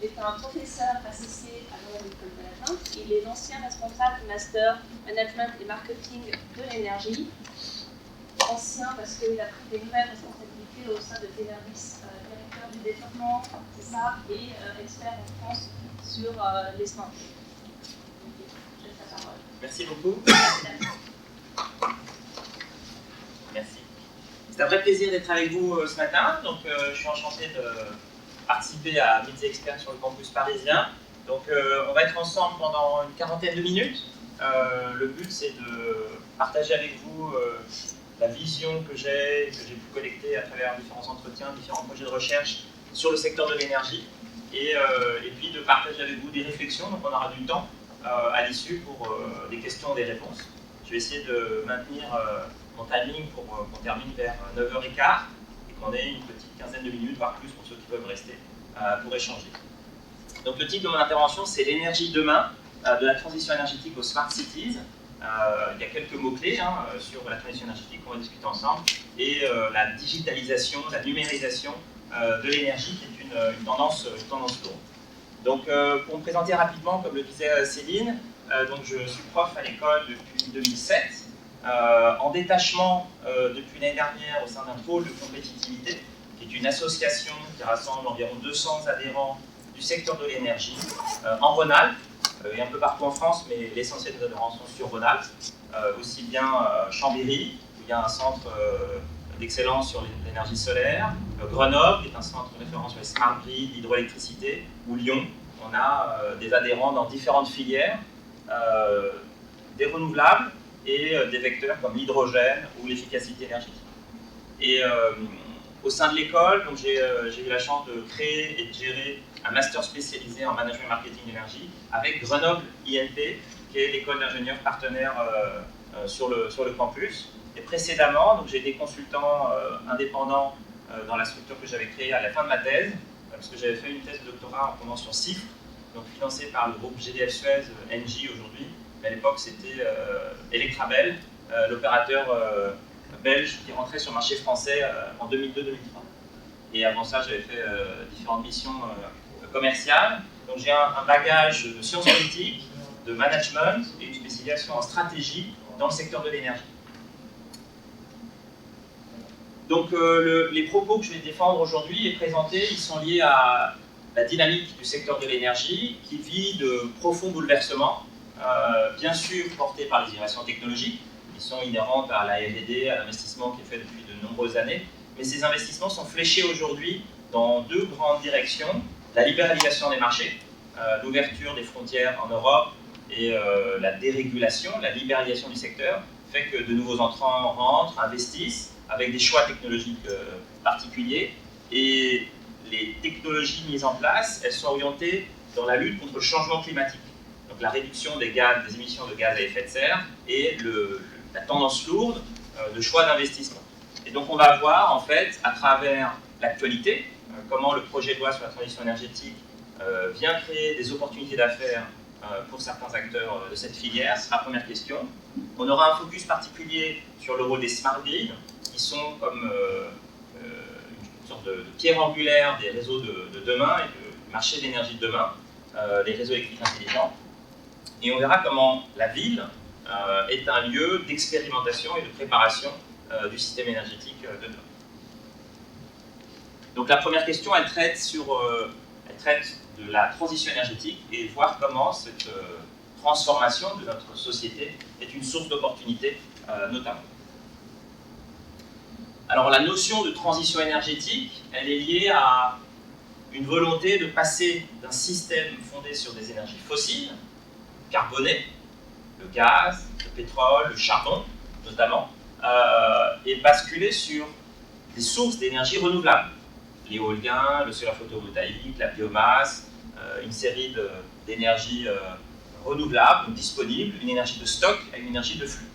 est un professeur associé à Montréal École de Management. Il est l'ancien responsable du Master Management et Marketing de l'énergie. Ancien parce qu'il a pris des nouvelles responsabilités au sein de Tenervis, directeur du développement, c'est ça, et expert en France sur les smart. Je laisse la parole. Merci beaucoup. Merci. C'est un vrai plaisir d'être avec vous ce matin. Donc, je suis enchanté de participer à Midi Expert sur le campus parisien. Donc, on va être ensemble pendant une quarantaine de minutes. Le but, c'est de partager avec vous la vision que j'ai pu collecter à travers différents entretiens, différents projets de recherche sur le secteur de l'énergie. Et puis de partager avec vous des réflexions. Donc, on aura du temps à l'issue pour des questions et des réponses. Je vais essayer de maintenir mon timing pour qu'on termine vers 9h15 et qu'on ait une petite quinzaine de minutes, voire plus pour ceux qui peuvent rester, pour échanger. Donc le titre de mon intervention, c'est l'énergie demain, de la transition énergétique aux smart cities. Il y a quelques mots-clés sur la transition énergétique qu'on va discuter ensemble, et la digitalisation, la numérisation de l'énergie, qui est une tendance lourde. Donc pour me présenter rapidement, comme le disait Céline, donc je suis prof à l'école depuis 2007, en détachement depuis l'année dernière au sein d'un pôle de compétitivité, qui est une association qui rassemble environ 200 adhérents du secteur de l'énergie en Rhône-Alpes, et un peu partout en France, mais l'essentiel des adhérents sont sur Rhône-Alpes, aussi bien Chambéry, où il y a un centre d'excellence sur l'énergie solaire, Grenoble, qui est un centre de référence sur les smart grids, l'hydroélectricité, ou Lyon. On a des adhérents dans différentes filières, des renouvelables et des vecteurs comme l'hydrogène ou l'efficacité énergétique. Et au sein de l'école, j'ai eu la chance de créer et de gérer un master spécialisé en management et marketing d'énergie avec Grenoble INP, qui est l'école d'ingénieurs partenaire sur le campus. Et précédemment, j'ai été consultant indépendant dans la structure que j'avais créée à la fin de ma thèse, parce que j'avais fait une thèse de doctorat en convention CIFRE, donc financée par le groupe GDF Suez, Engie aujourd'hui, mais à l'époque c'était Electrabel, l'opérateur belge qui rentrait sur le marché français en 2002-2003. Et avant ça, j'avais fait différentes missions commerciales. Donc j'ai un bagage de sciences politiques, de management et une spécialisation en stratégie dans le secteur de l'énergie. Donc les propos que je vais défendre aujourd'hui et présenter, ils sont liés à la dynamique du secteur de l'énergie qui vit de profonds bouleversements, bien sûr portés par les innovations technologiques, qui sont inhérentes à la R&D, à l'investissement qui est fait depuis de nombreuses années, mais ces investissements sont fléchés aujourd'hui dans deux grandes directions: la libéralisation des marchés, l'ouverture des frontières en Europe et la dérégulation, la libéralisation du secteur, fait que de nouveaux entrants rentrent, investissent, avec des choix technologiques particuliers, et les technologies mises en place, elles sont orientées dans la lutte contre le changement climatique, donc la réduction des émissions de gaz à effet de serre et la tendance lourde de choix d'investissement. Et donc on va voir en fait à travers l'actualité comment le projet de loi sur la transition énergétique vient créer des opportunités d'affaires pour certains acteurs de cette filière. C'est la première question. On aura un focus particulier sur le rôle des smart grids, qui sont comme une sorte de pierre angulaire des réseaux de demain et du marché de l'énergie de demain, les réseaux électriques intelligents. Et on verra comment la ville est un lieu d'expérimentation et de préparation du système énergétique de demain. Donc la première question, elle traite de la transition énergétique et voir comment cette transformation de notre société est une source d'opportunités notamment. Alors la notion de transition énergétique, elle est liée à une volonté de passer d'un système fondé sur des énergies fossiles, carbonées, le gaz, le pétrole, le charbon notamment, et basculer sur des sources d'énergie renouvelables, l'éolien, le solaire photovoltaïque, la biomasse, une série d'énergies renouvelables, donc disponibles, une énergie de stock et une énergie de flux.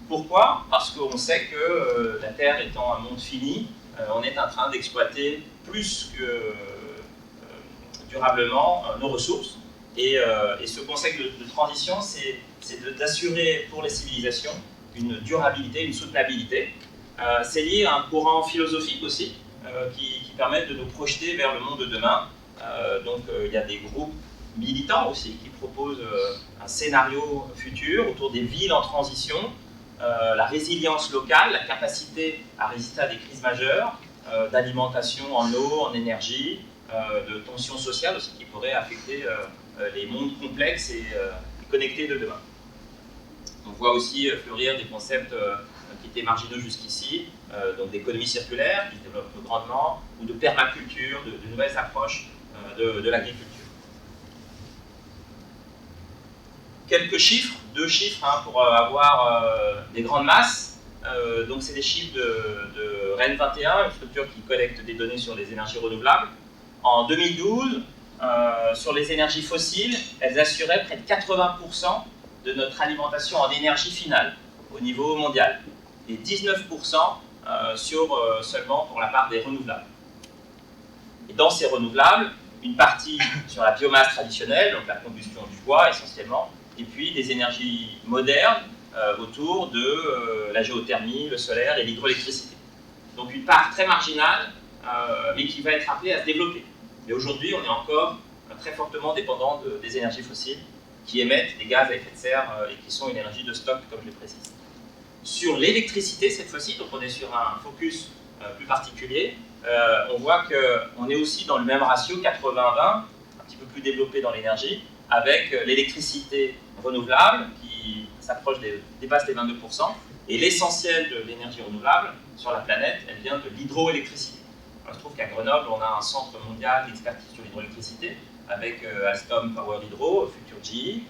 Pourquoi? Parce qu'on sait que la Terre étant un monde fini, on est en train d'exploiter plus que durablement nos ressources. Et ce concept de transition, c'est d'assurer pour les civilisations une durabilité, une soutenabilité. C'est lié à un courant philosophique aussi, qui permet de nous projeter vers le monde de demain, Donc il y a des groupes militants aussi qui proposent un scénario futur autour des villes en transition, la résilience locale, la capacité à résister à des crises majeures, d'alimentation en eau, en énergie, de tensions sociales aussi qui pourraient affecter les mondes complexes et connectés de demain. On voit aussi fleurir des concepts qui étaient marginaux jusqu'ici, donc d'économie circulaire qui se développe grandement, ou de permaculture, de nouvelles approches de l'agriculture. Quelques chiffres, 2 chiffres pour avoir des grandes masses. Donc c'est des chiffres de REN 21, une structure qui collecte des données sur les énergies renouvelables. En 2012, sur les énergies fossiles, elles assuraient près de 80% de notre alimentation en énergie finale au niveau mondial et 19% seulement pour la part des renouvelables. Et dans ces renouvelables, une partie sur la biomasse traditionnelle, donc la combustion du bois essentiellement, et puis des énergies modernes autour de la géothermie, le solaire et l'hydroélectricité. Donc une part très marginale, mais qui va être appelée à se développer. Mais aujourd'hui, on est encore très fortement dépendant des énergies fossiles qui émettent des gaz à effet de serre et qui sont une énergie de stock, comme je l'ai précisé. Sur l'électricité, cette fois-ci, donc on est sur un focus plus particulier, on voit qu'on est aussi dans le même ratio 80-20, un petit peu plus développé dans l'énergie, avec l'électricité renouvelable qui dépasse les 22%, et l'essentiel de l'énergie renouvelable sur la planète, elle vient de l'hydroélectricité. Il se trouve qu'à Grenoble, on a un centre mondial d'expertise sur l'hydroélectricité, avec Alstom Power Hydro, Future-GE,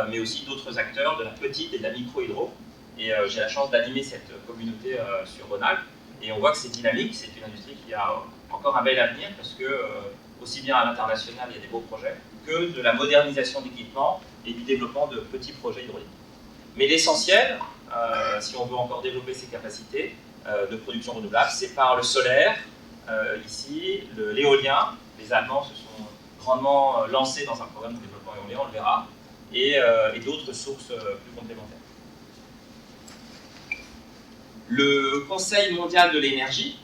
mais aussi d'autres acteurs de la petite et de la micro-hydro. Et j'ai la chance d'animer cette communauté sur Rhône-Alpes. Et on voit que c'est dynamique, c'est une industrie qui a encore un bel avenir, parce que aussi bien à l'international, il y a des beaux projets, que de la modernisation d'équipements et du développement de petits projets hydrauliques. Mais l'essentiel, si on veut encore développer ces capacités de production renouvelable, c'est par le solaire, ici, l'éolien. Les Allemands se sont grandement lancés dans un programme de développement éolien, on le verra, et d'autres sources plus complémentaires. Le Conseil mondial de l'énergie,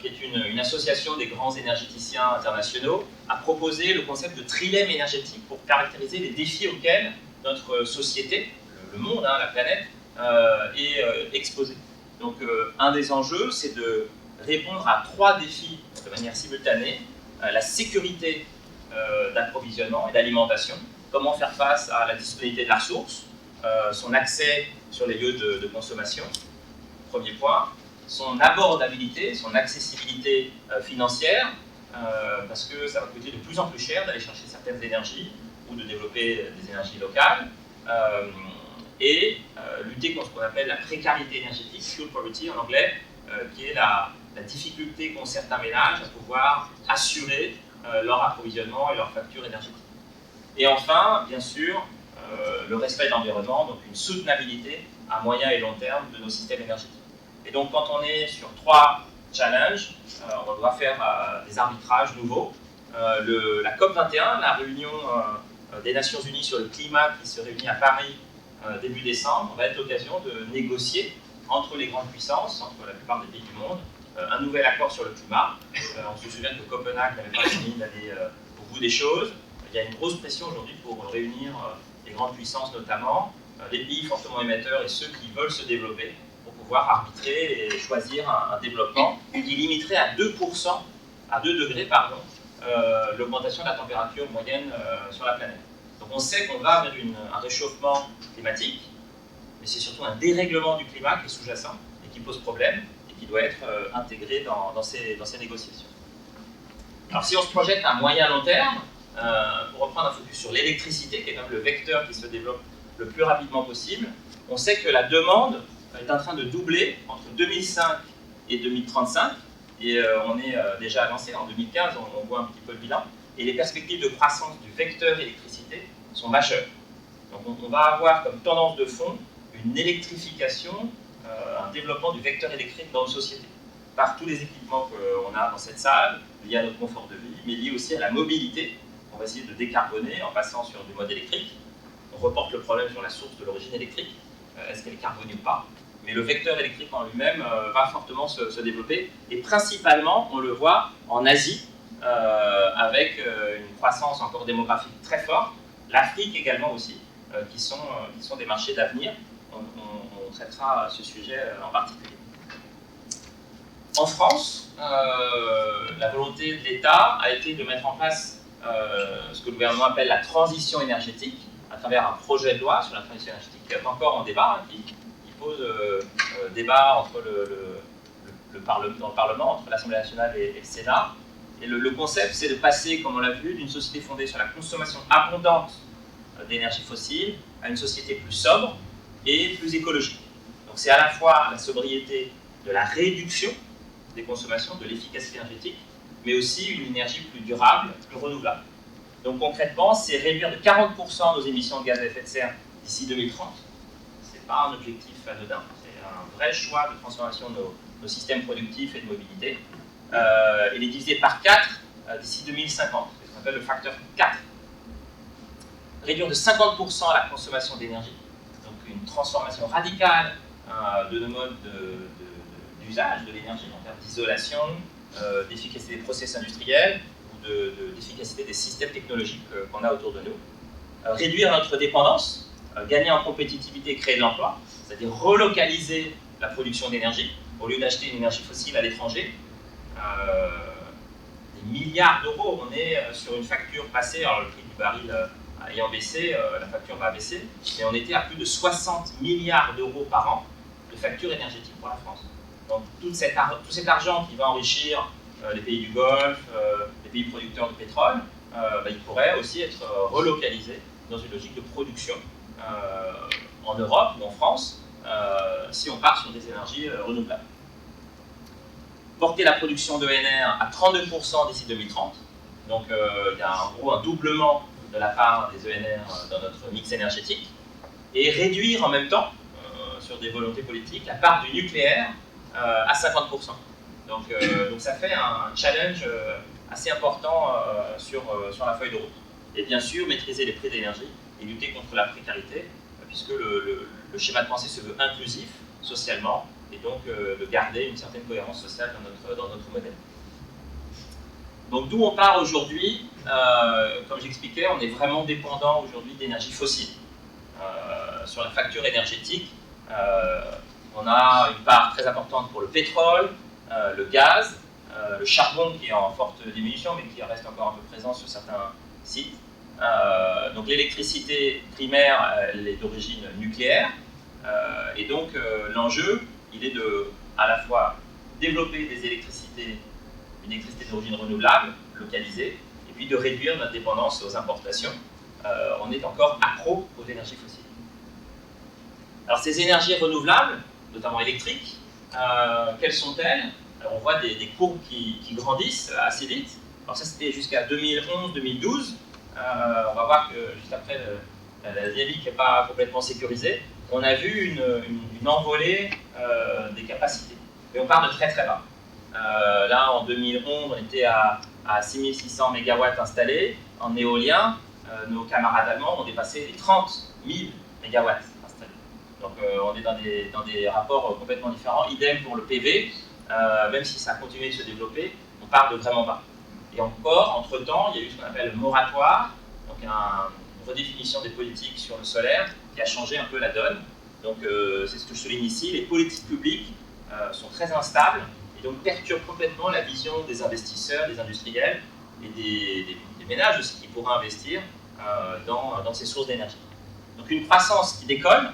qui est une association des grands énergéticiens internationaux, a proposé le concept de trilemme énergétique pour caractériser les défis auxquels notre société, le monde, la planète, est exposé. Donc un des enjeux, c'est de répondre à 3 défis de manière simultanée. La sécurité d'approvisionnement et d'alimentation, comment faire face à la disponibilité de la ressource, son accès sur les lieux de consommation, premier point, son abordabilité, son accessibilité financière, parce que ça va coûter de plus en plus cher d'aller chercher certaines énergies ou de développer des énergies locales, et lutter contre ce qu'on appelle la précarité énergétique, fuel poverty en anglais, qui est la difficulté qu'ont certains ménages à pouvoir assurer leur approvisionnement et leur facture énergétique. Et enfin, bien sûr, le respect de l'environnement, donc une soutenabilité à moyen et long terme de nos systèmes énergétiques. Et donc quand on est sur 3 challenges, on doit faire des arbitrages nouveaux. La COP21, la réunion des Nations Unies sur le climat qui se réunit à Paris début décembre, va être l'occasion de négocier entre les grandes puissances, entre la plupart des pays du monde, un nouvel accord sur le climat. On se souvient que Copenhague n'avait pas fini d'aller au bout des choses. Il y a une grosse pression aujourd'hui pour réunir les grandes puissances notamment, les pays fortement émetteurs et ceux qui veulent se développer, pour pouvoir arbitrer et choisir un développement qui limiterait à 2 degrés, l'augmentation de la température moyenne sur la planète. Donc on sait qu'on va vers un réchauffement climatique, mais c'est surtout un dérèglement du climat qui est sous-jacent et qui pose problème et qui doit être intégré dans ces négociations. Alors si on se projette à moyen long terme, pour reprendre un focus sur l'électricité, qui est quand même le vecteur qui se développe le plus rapidement possible, on sait que la demande est en train de doubler entre 2005 et 2035, et on est déjà avancé, en 2015, on voit un petit peu le bilan, et les perspectives de croissance du vecteur électricité sont majeures. Donc on va avoir comme tendance de fond une électrification, un développement du vecteur électrique dans nos sociétés, par tous les équipements qu'on a dans cette salle, liés à notre confort de vie, mais liés aussi à la mobilité. On va essayer de décarboner en passant sur du mode électrique. On reporte le problème sur la source de l'origine électrique, est-ce qu'elle est carbonée ou pas. Mais le vecteur électrique en lui-même va fortement se développer, et principalement, on le voit en Asie, avec une croissance encore démographique très forte. L'Afrique également aussi, qui sont des marchés d'avenir. On traitera ce sujet en particulier. En France, la volonté de l'État a été de mettre en place ce que le gouvernement appelle la transition énergétique, à travers un projet de loi sur la transition énergétique qui est encore en débat, qui pose débat entre dans le Parlement, entre l'Assemblée nationale et le Sénat. Et le concept, c'est de passer, comme on l'a vu, d'une société fondée sur la consommation abondante d'énergie fossile à une société plus sobre et plus écologique. Donc c'est à la fois la sobriété de la réduction des consommations, de l'efficacité énergétique, mais aussi une énergie plus durable, plus renouvelable. Donc concrètement, c'est réduire de 40% nos émissions de gaz à effet de serre d'ici 2030. Ce n'est pas un objectif anodin, c'est un vrai choix de transformation de nos systèmes productifs et de mobilité. Et les diviser par 4 d'ici 2050, c'est ce qu'on appelle le facteur 4. Réduire de 50% la consommation d'énergie, donc une transformation radicale de nos modes d'usage de l'énergie en termes d'isolation, d'efficacité des process industriels ou d'efficacité des systèmes technologiques qu'on a autour de nous. Réduire notre dépendance, gagner en compétitivité et créer de l'emploi, c'est-à-dire relocaliser la production d'énergie au lieu d'acheter une énergie fossile à l'étranger. Des milliards d'euros, on est sur une facture passée, alors le prix du baril ayant baissé, la facture va baisser, mais on était à plus de 60 milliards d'euros par an de facture énergétique pour la France. Donc tout cet argent qui va enrichir les pays du Golfe, les pays producteurs de pétrole, il pourrait aussi être relocalisé dans une logique de production en Europe ou en France, si on part sur des énergies renouvelables. Porter la production d'ENR à 32% d'ici 2030, donc il y a en gros un doublement de la part des ENR dans notre mix énergétique, et réduire en même temps, sur des volontés politiques, la part du nucléaire à 50%. Donc ça fait un challenge assez important sur la feuille de route. Et bien sûr, maîtriser les prix d'énergie et lutter contre la précarité, puisque le schéma de pensée se veut inclusif socialement, et donc de garder une certaine cohérence sociale dans notre modèle. Donc d'où on part aujourd'hui, comme j'expliquais, on est vraiment dépendant aujourd'hui d'énergie fossile. Sur la facture énergétique, on a une part très importante pour le pétrole, le gaz, le charbon qui est en forte diminution mais qui reste encore un peu présent sur certains sites. Donc l'électricité primaire, elle est d'origine nucléaire, et donc l'enjeu, il est de à la fois développer une électricité d'origine renouvelable, localisée, et puis de réduire notre dépendance aux importations. On est encore accro aux énergies fossiles. Alors ces énergies renouvelables, notamment électriques, quelles sont-elles? Alors on voit des courbes qui grandissent assez vite. Alors ça c'était jusqu'à 2011-2012. On va voir que juste après la dynamique n'est pas complètement sécurisée. On a vu une envolée des capacités. Mais on part de très très bas. Là en 2011 on était à 6600 MW installés en éolien. Nos camarades allemands ont dépassé les 30 000 MW installés. Donc on est dans des rapports complètement différents. Idem pour le PV, même si ça a continué de se développer, on part de vraiment bas. Et encore, entre-temps, il y a eu ce qu'on appelle le moratoire, donc une redéfinition des politiques sur le solaire qui a changé un peu la donne. Donc c'est ce que je souligne ici, les politiques publiques sont très instables et donc perturbent complètement la vision des investisseurs, des industriels et des ménages aussi qui pourraient investir dans ces sources d'énergie. Donc une croissance qui décolle,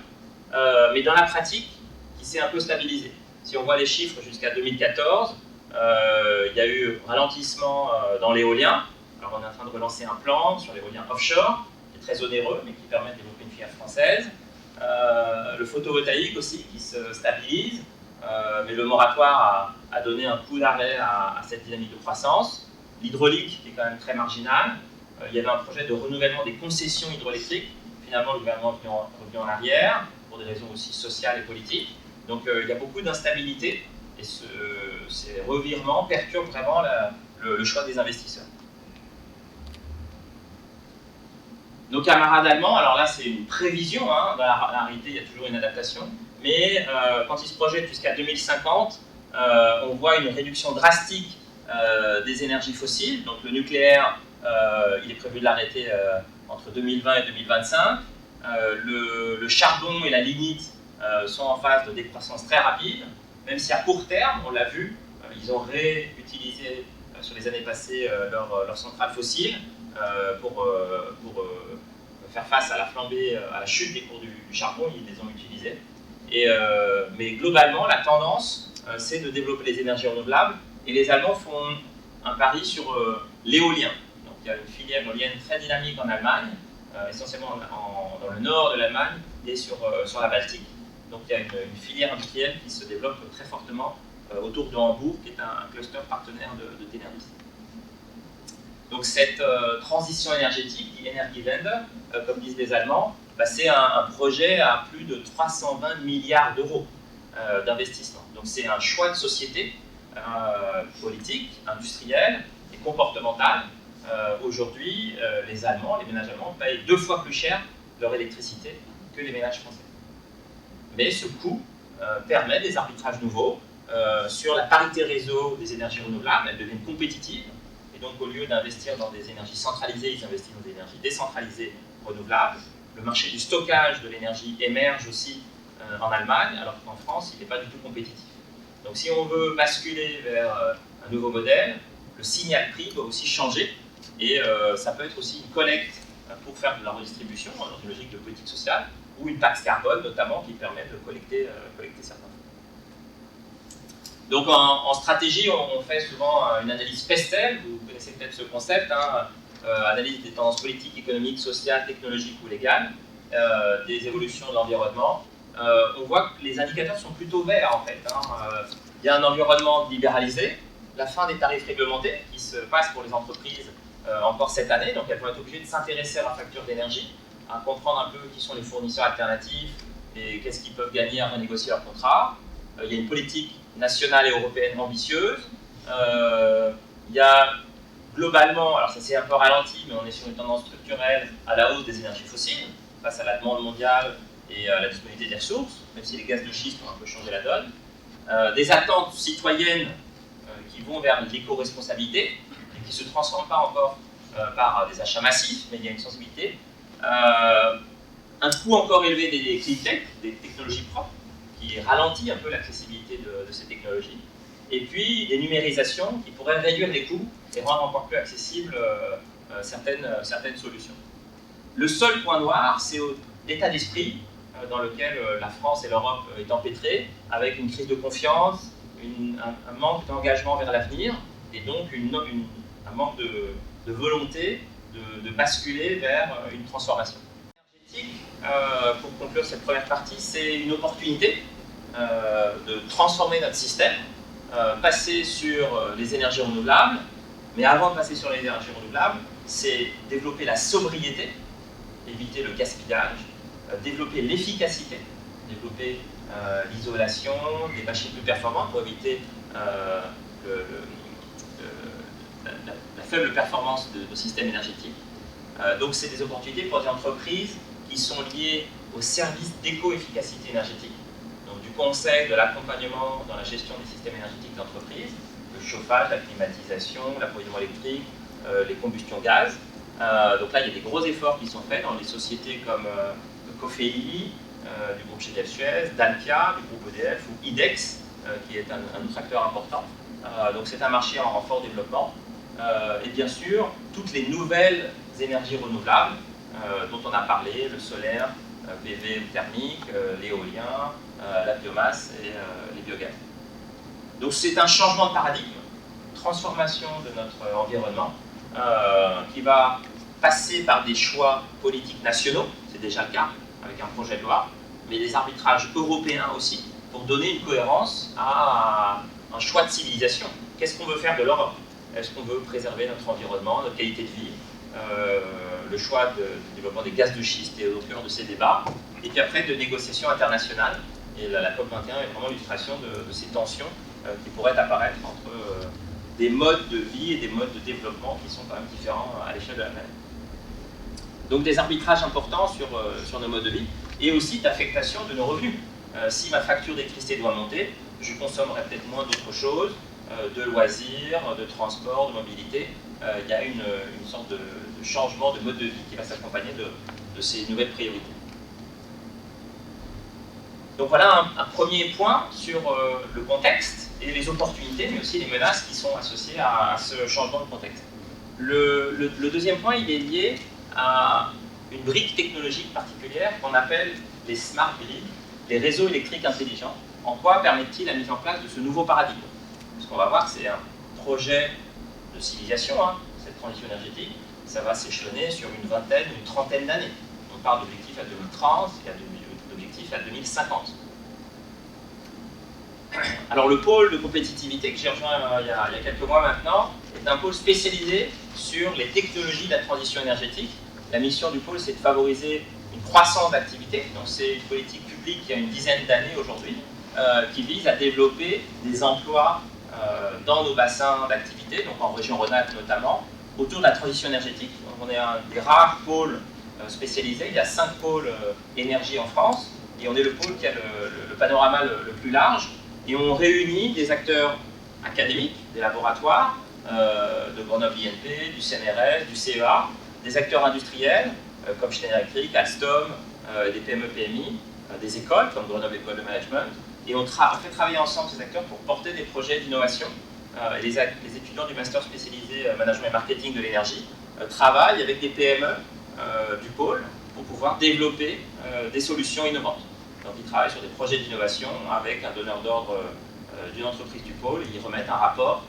mais dans la pratique, qui s'est un peu stabilisée. Si on voit les chiffres jusqu'à 2014, il y a eu ralentissement dans l'éolien. Alors on est en train de relancer un plan sur l'éolien offshore, qui est très onéreux, mais qui permet de développer une filière française. Le photovoltaïque aussi, qui se stabilise, mais le moratoire a donné un coup d'arrêt à cette dynamique de croissance. L'hydraulique, qui est quand même très marginal. Il y avait un projet de renouvellement des concessions hydroélectriques. Finalement, le gouvernement est revenu en arrière, pour des raisons aussi sociales et politiques. Donc il y a beaucoup d'instabilité, et ces revirements perturbent vraiment le choix des investisseurs. Nos camarades allemands, alors là c'est une prévision, hein, dans la réalité il y a toujours une adaptation, mais quand ils se projettent jusqu'à 2050, on voit une réduction drastique des énergies fossiles. Donc le nucléaire, il est prévu de l'arrêter entre 2020 et 2025. Le charbon et la lignite sont en phase de décroissance très rapide, même si à court terme, on l'a vu, ils ont réutilisé sur les années passées leurs centrales fossiles pour faire face à la flambée, à la chute des cours du charbon, ils les ont utilisés. Mais globalement, la tendance, c'est de développer les énergies renouvelables, et les Allemands font un pari sur l'éolien. Donc il y a une filière éolienne très dynamique en Allemagne, essentiellement dans le nord de l'Allemagne et sur la Baltique. Donc il y a une filière industrielle qui se développe très fortement autour de Hambourg, qui est un cluster partenaire de Teneriffe. Donc cette transition énergétique, die Energiewende, comme disent les Allemands, c'est un projet à plus de 320 milliards d'euros d'investissement. Donc c'est un choix de société politique, industriel et comportemental. Aujourd'hui, les Allemands, les ménages allemands, payent 2 fois plus cher leur électricité que les ménages français. Mais ce coût permet des arbitrages nouveaux sur la parité réseau des énergies renouvelables. Elles deviennent compétitives. Et donc, au lieu d'investir dans des énergies centralisées, ils investissent dans des énergies décentralisées renouvelables. Le marché du stockage de l'énergie émerge aussi en Allemagne, alors qu'en France, il n'est pas du tout compétitif. Donc, si on veut basculer vers un nouveau modèle, le signal prix doit aussi changer. Et ça peut être aussi une collecte pour faire de la redistribution, dans une logique de politique sociale, ou une taxe carbone, notamment, qui permet de collecter certains fonds. Donc en stratégie, on fait souvent une analyse PESTEL, vous connaissez peut-être ce concept, analyse des tendances politiques, économiques, sociales, technologiques ou légales, des évolutions de l'environnement. On voit que les indicateurs sont plutôt verts en fait. Il y a un environnement libéralisé, la fin des tarifs réglementés qui se passe pour les entreprises encore cette année, donc elles vont être obligées de s'intéresser à leur facture d'énergie, à comprendre un peu qui sont les fournisseurs alternatifs et qu'est-ce qu'ils peuvent gagner à renégocier leur contrat. Il y a une politique nationale et européenne ambitieuse. Il y a globalement, alors ça s'est un peu ralenti, mais on est sur une tendance structurelle à la hausse des énergies fossiles face à la demande mondiale et à la disponibilité des ressources, même si les gaz de schiste ont un peu changé la donne. Des attentes citoyennes qui vont vers l'éco-responsabilité et qui ne se transforment pas encore par des achats massifs, mais il y a une sensibilité. Un coût encore élevé des clean tech, des technologies propres, qui ralentit un peu l'accessibilité de ces technologies. Et puis des numérisations qui pourraient réduire les coûts et rendre encore plus accessibles certaines solutions. Le seul point noir, c'est l'état d'esprit dans lequel la France et l'Europe est empêtrée, avec une crise de confiance, un manque d'engagement vers l'avenir, et donc un manque de volonté de basculer vers une transformation. Pour conclure cette première partie, c'est une opportunité de transformer notre système, passer sur les énergies renouvelables, mais avant de passer sur les énergies renouvelables, c'est développer la sobriété, éviter le gaspillage, développer l'efficacité, développer l'isolation, des machines plus performantes pour éviter la faible performance de nos systèmes énergétiques. Donc c'est des opportunités pour des entreprises qui sont liées au service d'éco-efficacité énergétique, donc du conseil, de l'accompagnement dans la gestion des systèmes énergétiques d'entreprise, le chauffage, la climatisation, l'approvisionnement électrique, les combustions gaz. Donc là, il y a des gros efforts qui sont faits dans des sociétés comme Cofeli, du groupe Suez, Dalkia, du groupe EDF, ou IDEX, qui est un autre acteur important. Donc c'est un marché en fort développement. Et bien sûr, toutes les nouvelles énergies renouvelables dont on a parlé, le solaire, PV ou thermique, l'éolien, la biomasse et les biogaz. Donc c'est un changement de paradigme, transformation de notre environnement qui va passer par des choix politiques nationaux, c'est déjà le cas avec un projet de loi, mais des arbitrages européens aussi pour donner une cohérence à un choix de civilisation. Qu'est-ce qu'on veut faire de l'Europe? Est-ce qu'on veut préserver notre environnement, notre qualité de vie, le choix du développement des gaz de schiste et au cœur de ces débats, et puis après de négociations internationales. Et la COP21 est vraiment l'illustration de ces tensions qui pourraient apparaître entre des modes de vie et des modes de développement qui sont quand même différents à l'échelle de la planète. Donc des arbitrages importants sur nos modes de vie, et aussi d'affectation de nos revenus. Si ma facture d'électricité doit monter, je consommerai peut-être moins d'autres choses, de loisirs, de transport, de mobilité. Il y a une sorte de changement de mode de vie qui va s'accompagner de ces nouvelles priorités. Donc voilà un premier point sur le contexte et les opportunités, mais aussi les menaces qui sont associées à ce changement de contexte. Le deuxième point, il est lié à une brique technologique particulière qu'on appelle les smart grids, les réseaux électriques intelligents. En quoi permettent-ils la mise en place de ce nouveau paradigme? Ce qu'on va voir, c'est un projet de civilisation, cette transition énergétique. Ça va s'échelonner sur une vingtaine, une trentaine d'années. On parle d'objectifs à 2030, il y a d'objectifs à 2050. Alors le pôle de compétitivité que j'ai rejoint il y a quelques mois maintenant est un pôle spécialisé sur les technologies de la transition énergétique. La mission du pôle, c'est de favoriser une croissance d'activité. Donc c'est une politique publique qui a une dizaine d'années aujourd'hui, qui vise à développer des emplois dans nos bassins d'activité, donc en région Rhône-Alpes notamment, autour de la transition énergétique. Donc on est un des rares pôles spécialisés. Il y a 5 pôles énergie en France, et on est le pôle qui a le panorama le plus large. Et on réunit des acteurs académiques, des laboratoires, de Grenoble INP, du CNRS, du CEA, des acteurs industriels, comme Schneider Electric, Alstom, des PME-PMI, des écoles, comme Grenoble École de Management. Et on fait travailler ensemble ces acteurs pour porter des projets d'innovation. Les étudiants du master spécialisé Management et Marketing de l'énergie travaillent avec des PME du pôle pour pouvoir développer des solutions innovantes. Donc ils travaillent sur des projets d'innovation avec un donneur d'ordre d'une entreprise du pôle, et ils remettent un rapport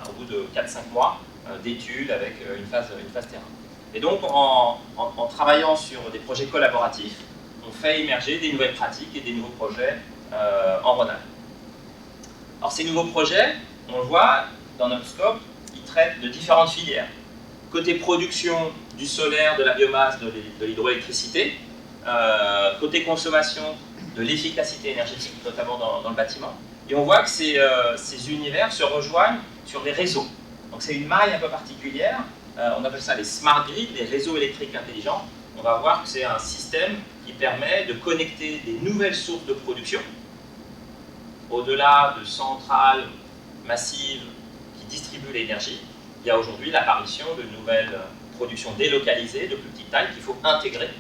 au bout de 4-5 mois d'études avec une phase terrain. Et donc en travaillant sur des projets collaboratifs, on fait émerger des nouvelles pratiques et des nouveaux projets en Rhône-Alpes. Alors ces nouveaux projets, on le voit dans notre scope, ils traitent de différentes filières. Côté production du solaire, de la biomasse, de l'hydroélectricité, côté consommation, de l'efficacité énergétique, notamment dans le bâtiment. Et on voit que ces univers se rejoignent sur les réseaux. Donc c'est une maille un peu particulière, on appelle ça les smart grids, les réseaux électriques intelligents. On va voir que c'est un système qui permet de connecter des nouvelles sources de production, au-delà de centrales massives qui distribuent l'énergie. Il y a aujourd'hui l'apparition de nouvelles productions délocalisées, de plus petite taille, qu'il faut intégrer,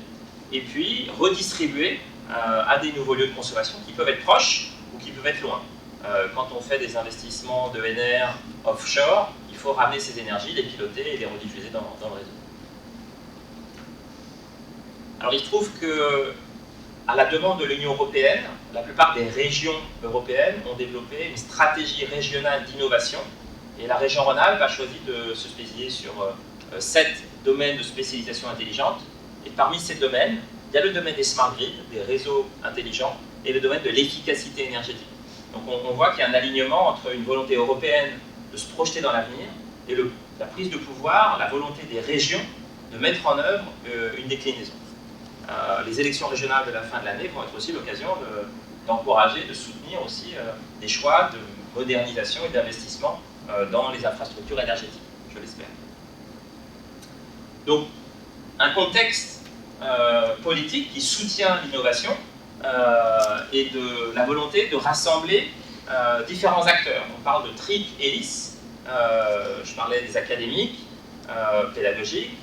et puis redistribuer à des nouveaux lieux de consommation qui peuvent être proches ou qui peuvent être loin. Quand on fait des investissements d'ENR offshore, il faut ramener ces énergies, les piloter et les rediffuser dans le réseau. Alors il se trouve que, à la demande de l'Union européenne, la plupart des régions européennes ont développé une stratégie régionale d'innovation, et la région Rhône-Alpes a choisi de se spécialiser sur 7 domaines de spécialisation intelligente. Et parmi ces domaines, il y a le domaine des smart grids, des réseaux intelligents, et le domaine de l'efficacité énergétique. Donc on voit qu'il y a un alignement entre une volonté européenne de se projeter dans l'avenir et la prise de pouvoir, la volonté des régions de mettre en œuvre une déclinaison. Les élections régionales de la fin de l'année vont être aussi l'occasion d'encourager, de soutenir aussi des choix de modernisation et d'investissement dans les infrastructures énergétiques, je l'espère. Donc, un contexte politique qui soutient l'innovation et de la volonté de rassembler différents acteurs. On parle de triple hélice, je parlais des académiques, pédagogiques,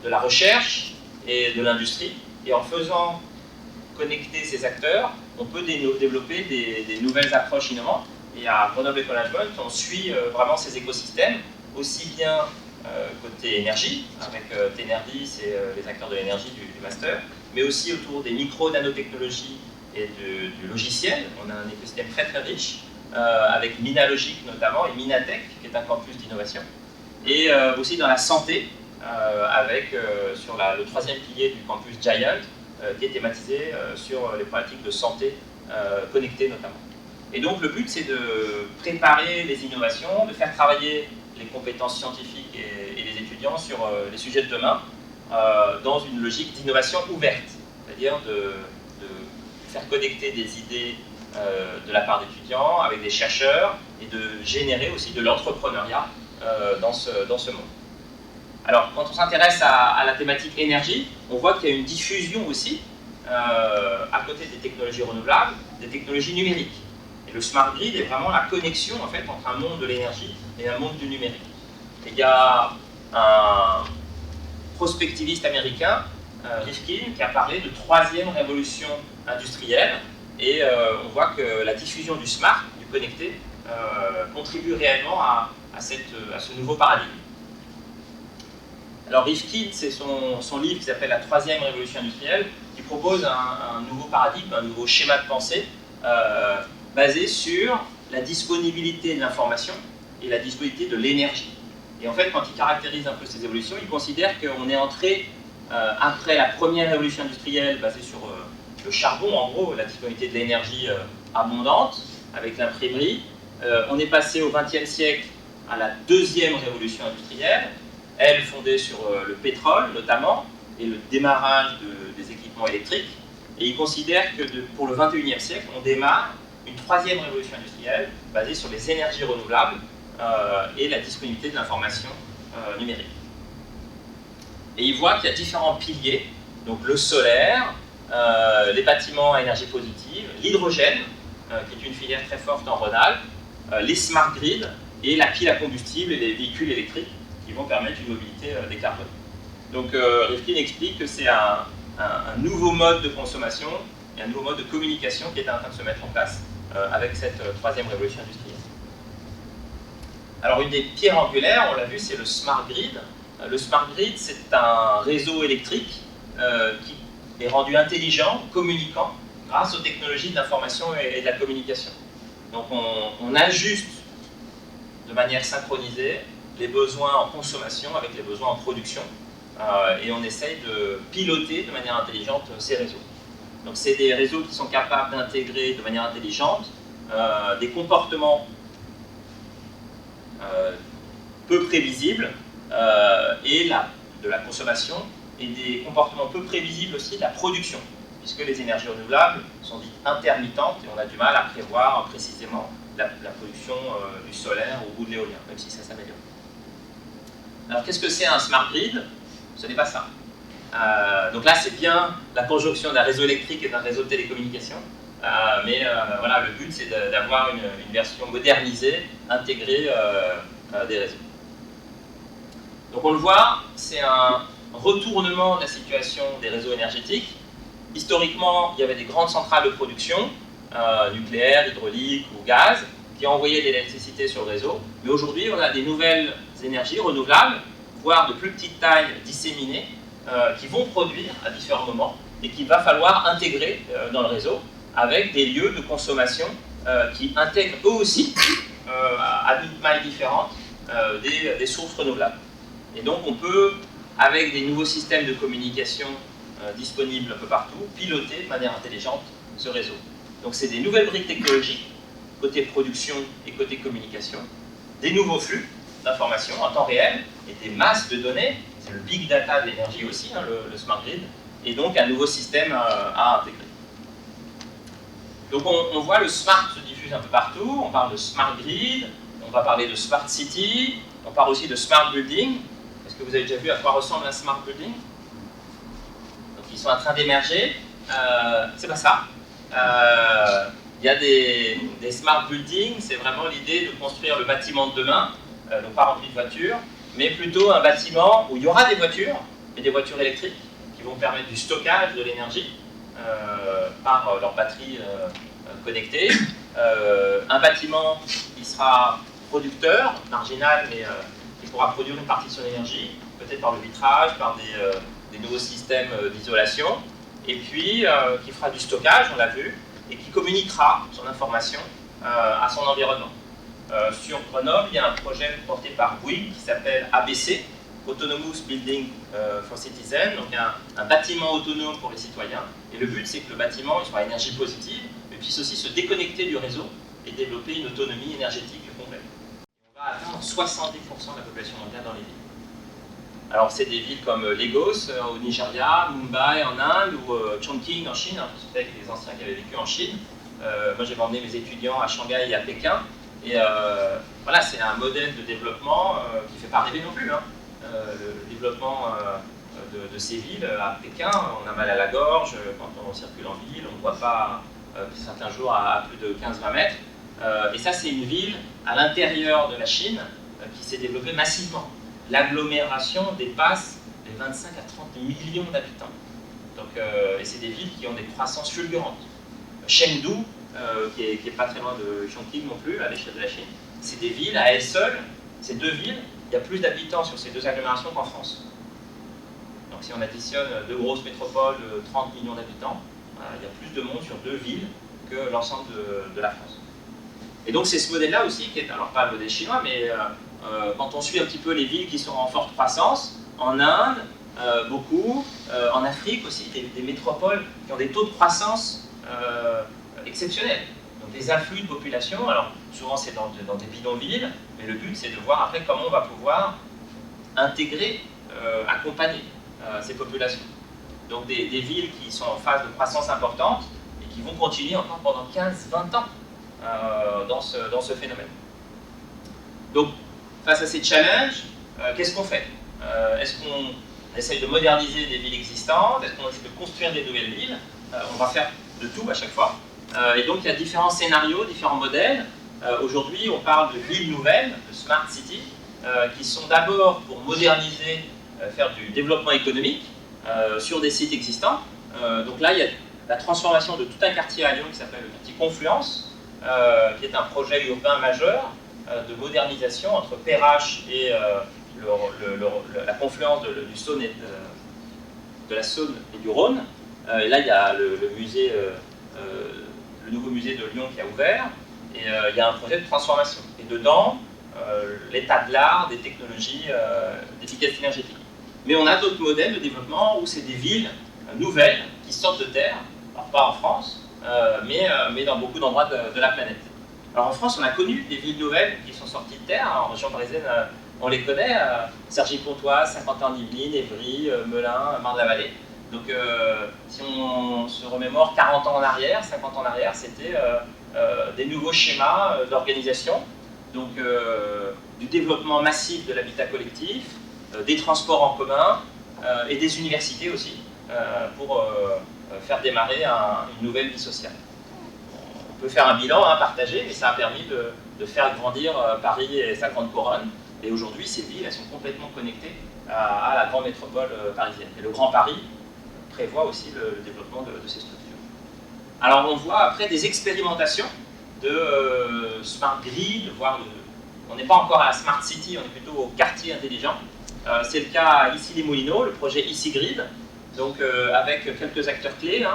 de la recherche et de l'industrie. Et en faisant connecter ces acteurs, on peut développer des nouvelles approches innovantes. Et à Grenoble École de Management, on suit vraiment ces écosystèmes, aussi bien côté énergie, avec Tenerdis et les acteurs de l'énergie du master, mais aussi autour des micro-nanotechnologies et du logiciel. On a un écosystème très très riche, avec Minalogic notamment, et Minatech, qui est un campus d'innovation. Et aussi dans la santé, avec sur le 3e pilier du campus Giant, qui est thématisé sur les problématiques de santé connectée notamment. Et donc le but, c'est de préparer les innovations, de faire travailler les compétences scientifiques et les étudiants sur les sujets de demain dans une logique d'innovation ouverte, c'est-à-dire de faire connecter des idées de la part d'étudiants avec des chercheurs et de générer aussi de l'entrepreneuriat dans ce monde. Alors, quand on s'intéresse à la thématique énergie, on voit qu'il y a une diffusion aussi, à côté des technologies renouvelables, des technologies numériques. Et le smart grid est vraiment la connexion en fait, entre un monde de l'énergie et un monde du numérique. Et il y a un prospectiviste américain, Rifkin, qui a parlé de troisième révolution industrielle. Et on voit que la diffusion du smart, du connecté, contribue réellement à ce nouveau paradigme. Alors Rifkin, c'est son livre qui s'appelle La troisième révolution industrielle, qui propose un nouveau paradigme, un nouveau schéma de pensée basé sur la disponibilité de l'information et la disponibilité de l'énergie. Et en fait, quand il caractérise un peu ces évolutions, il considère qu'on est entré, après la première révolution industrielle basée sur le charbon, en gros, la disponibilité de l'énergie abondante, avec l'imprimerie, on est passé au XXe siècle à la deuxième révolution industrielle, elle fondée sur le pétrole notamment, et le démarrage des équipements électriques. Et il considère que pour le XXIe siècle, on démarre une troisième révolution industrielle basée sur les énergies renouvelables et la disponibilité de l'information numérique. Et il voit qu'il y a différents piliers, donc le solaire, les bâtiments à énergie positive, l'hydrogène, qui est une filière très forte en Rhône-Alpes, les smart grids et la pile à combustible et les véhicules électriques qui vont permettre une mobilité décarbonée. Donc Rifkin explique que c'est un nouveau mode de consommation et un nouveau mode de communication qui est en train de se mettre en place avec cette troisième révolution industrielle. Alors une des pierres angulaires, on l'a vu, c'est le smart grid. Le smart grid, c'est un réseau électrique qui est rendu intelligent, communicant, grâce aux technologies de l'information et de la communication. Donc on ajuste de manière synchronisée les besoins en consommation avec les besoins en production et on essaye de piloter de manière intelligente ces réseaux. Donc c'est des réseaux qui sont capables d'intégrer de manière intelligente des comportements peu prévisibles et de la consommation et des comportements peu prévisibles aussi de la production, puisque les énergies renouvelables sont dites intermittentes et on a du mal à prévoir précisément la production du solaire ou de l'éolien, même si ça s'améliore. Alors qu'est-ce que c'est un smart grid? Ce n'est pas ça. Donc là c'est bien la conjonction d'un réseau électrique et d'un réseau de télécommunications, mais voilà, le but c'est d'avoir une version modernisée, intégrée des réseaux. Donc on le voit, c'est un retournement de la situation des réseaux énergétiques. Historiquement, il y avait des grandes centrales de production, nucléaires, hydrauliques ou gaz, qui envoyaient de l'électricité sur le réseau. Mais aujourd'hui, on a des nouvelles énergies renouvelables, voire de plus petite taille disséminées, qui vont produire à différents moments et qu'il va falloir intégrer dans le réseau avec des lieux de consommation qui intègrent eux aussi, à une maille différente, des sources renouvelables. Et donc on peut, avec des nouveaux systèmes de communication disponibles un peu partout, piloter de manière intelligente ce réseau. Donc c'est des nouvelles briques technologiques, côté production et côté communication, des nouveaux flux d'informations en temps réel et des masses de données, c'est le big data de l'énergie aussi, hein, le smart grid, et donc un nouveau système à intégrer. Donc on voit le smart se diffuse un peu partout, on parle de smart grid, on va parler de smart city, on parle aussi de smart building. Est-ce que vous avez déjà vu à quoi ressemble un smart building? Donc ils sont en train d'émerger, c'est pas ça. Il y a des smart buildings, c'est vraiment l'idée de construire le bâtiment de demain, donc pas rempli de voitures, mais plutôt un bâtiment où il y aura des voitures, et des voitures électriques, qui vont permettre du stockage de l'énergie par leur batterie connectée. Un bâtiment qui sera producteur, marginal, mais qui pourra produire une partie de son énergie, peut-être par le vitrage, par des nouveaux systèmes d'isolation, et puis qui fera du stockage, on l'a vu, et qui communiquera son information à son environnement. Sur Grenoble, il y a un projet porté par Bouygues qui s'appelle ABC, Autonomous Building for Citizens, donc un bâtiment autonome pour les citoyens. Et le but, c'est que le bâtiment il soit à énergie positive, mais puisse aussi se déconnecter du réseau et développer une autonomie énergétique complète. On va atteindre 70% de la population mondiale dans les villes. Alors c'est des villes comme Lagos au Nigeria, Mumbai en Inde ou Chongqing en Chine, hein, avec les anciens qui avaient vécu en Chine. Moi j'ai emmené mes étudiants à Shanghai et à Pékin. Et voilà, c'est un modèle de développement qui ne fait pas rêver non plus. Hein. Le développement de ces villes, à Pékin, on a mal à la gorge quand on circule en ville, on ne voit pas certains jours à plus de 15-20 mètres. Et ça, c'est une ville à l'intérieur de la Chine qui s'est développée massivement. L'agglomération dépasse les 25 à 30 millions d'habitants. Et c'est des villes qui ont des croissances fulgurantes. Chengdu, qui est pas très loin de Chongqing non plus, à l'échelle de la Chine, c'est des villes à elles seules, ces deux villes, il y a plus d'habitants sur ces deux agglomérations qu'en France. Donc si on additionne deux grosses métropoles de 30 millions d'habitants, il y a plus de monde sur deux villes que l'ensemble de la France. Et donc c'est ce modèle-là aussi qui est, alors pas le modèle chinois, mais quand on suit un petit peu les villes qui sont en forte croissance, en Inde, beaucoup, en Afrique aussi, des métropoles qui ont des taux de croissance exceptionnels. Donc des afflux de population, alors souvent c'est dans des bidonvilles, mais le but c'est de voir après comment on va pouvoir intégrer, accompagner ces populations. Donc des villes qui sont en phase de croissance importante et qui vont continuer encore pendant 15-20 ans dans ce phénomène. Donc face à ces challenges, qu'est-ce qu'on fait? Est-ce qu'on essaye de moderniser des villes existantes? Est-ce qu'on essaie de construire des nouvelles villes? On va faire de tout à chaque fois. Et donc il y a différents scénarios, différents modèles. Aujourd'hui, on parle de villes nouvelles, de smart cities, qui sont d'abord pour moderniser, faire du développement économique sur des sites existants. Donc là, il y a la transformation de tout un quartier à Lyon qui s'appelle le quartier Confluence, qui est un projet urbain majeur de modernisation entre Perrache et la confluence du Saône et de la Saône et du Rhône. Et là, il y a le musée, le nouveau musée de Lyon qui a ouvert, et il y a un projet de transformation. Et dedans, l'état de l'art, des technologies d'efficacité énergétique. Mais on a d'autres modèles de développement où c'est des villes nouvelles qui sortent de terre, alors pas en France, mais dans beaucoup d'endroits de la planète. Alors en France, on a connu des villes nouvelles qui sont sorties de terre. En région parisienne, on les connaît, Cergy-Pontoise, Saint-Quentin-en-Yvelines, Évry, Melun, Marne-la-Vallée. Donc si on se remémore 40 ans en arrière, 50 ans en arrière, c'était des nouveaux schémas d'organisation, donc du développement massif de l'habitat collectif, des transports en commun et des universités aussi, pour faire démarrer une nouvelle vie sociale. On peut faire un bilan partagé, mais ça a permis de faire grandir Paris et sa grande couronne. Et aujourd'hui, ces villes, elles sont complètement connectées à la grande métropole parisienne. Et le Grand Paris prévoit aussi le développement de ces structures. Alors on voit après des expérimentations de smart grid, voire on n'est pas encore à la smart city, on est plutôt au quartier intelligent. C'est le cas à Issy-les-Moulineaux, le projet Issy Grid, donc avec quelques acteurs clés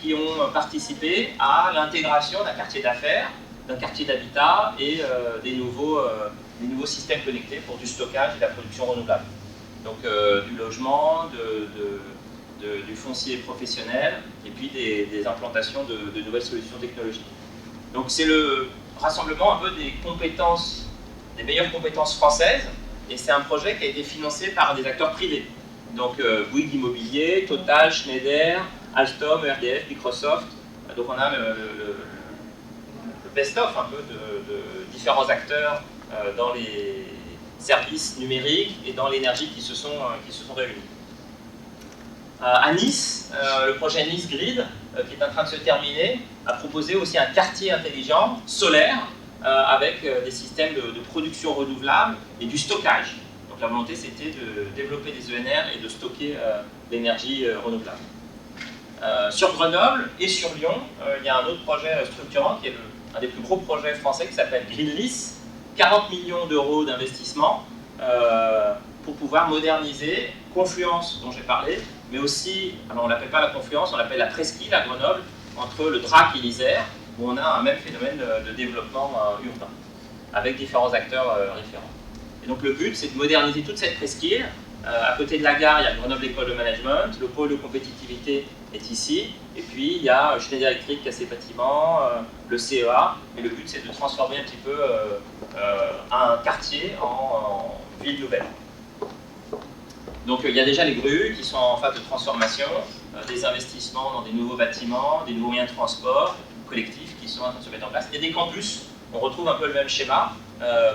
qui ont participé à l'intégration d'un quartier d'affaires, d'un quartier d'habitat et des nouveaux systèmes connectés pour du stockage et de la production renouvelable. Donc du logement, du foncier professionnel et puis des implantations de nouvelles solutions technologiques. Donc c'est le rassemblement un peu des compétences, des meilleures compétences françaises, et c'est un projet qui a été financé par des acteurs privés. Donc Bouygues Immobilier, Total, Schneider, Alstom, ERDF, Microsoft. Donc on a le best-of un peu de différents acteurs dans les services numériques et dans l'énergie qui se sont réunis. À Nice, le projet Nice Grid, qui est en train de se terminer, a proposé aussi un quartier intelligent, solaire, avec des systèmes de production renouvelable et du stockage. Donc la volonté, c'était de développer des ENR et de stocker l'énergie renouvelable. Sur Grenoble et sur Lyon, il y a un autre projet structurant qui est un des plus gros projets français qui s'appelle Greenlis, 40 millions d'euros d'investissement pour pouvoir moderniser Confluence, dont j'ai parlé, mais aussi, alors on ne l'appelle pas la Confluence, on l'appelle la presqu'île à Grenoble, entre le Drac et l'Isère, où on a un même phénomène de développement urbain, avec différents acteurs référents. Et donc le but, c'est de moderniser toute cette presqu'île. À côté de la gare, il y a Grenoble École de Management, le pôle de compétitivité est ici, et puis il y a Schneider Electric qui a ses bâtiments, le CEA, et le but c'est de transformer un petit peu un quartier en ville nouvelle. Donc il y a déjà les grues qui sont en phase de transformation, des investissements dans des nouveaux bâtiments, des nouveaux moyens de transport collectifs qui sont en train de se mettre en place. Et des campus, on retrouve un peu le même schéma.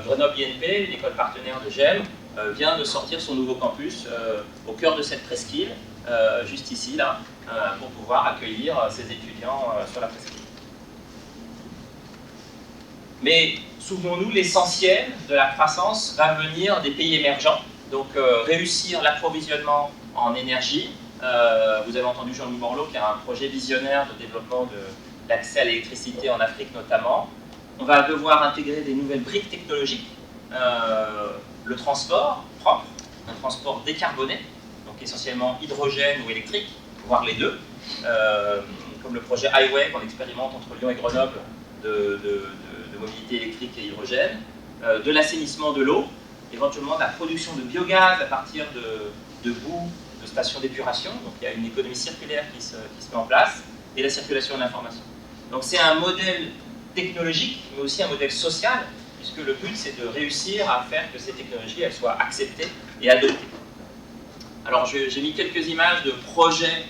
Grenoble INP, l'école partenaire de GEM, vient de sortir son nouveau campus au cœur de cette presqu'île, juste ici, là, pour pouvoir accueillir ses étudiants sur la presqu'île. Mais souvenons-nous, l'essentiel de la croissance va venir des pays émergents. Donc réussir l'approvisionnement en énergie. Vous avez entendu Jean-Louis Borloo qui a un projet visionnaire de développement de l'accès à l'électricité en Afrique notamment. On va devoir intégrer des nouvelles briques technologiques. Le transport propre, un transport décarboné, donc essentiellement hydrogène ou électrique, voire les deux, comme le projet Highway qu'on expérimente entre Lyon et Grenoble de mobilité électrique et hydrogène, de l'assainissement de l'eau, éventuellement de la production de biogaz à partir de boues de stations d'épuration, donc il y a une économie circulaire qui se met en place, et la circulation de l'information. Donc c'est un modèle technologique, mais aussi un modèle social, puisque le but c'est de réussir à faire que ces technologies elles soient acceptées et adoptées. Alors j'ai mis quelques images de projets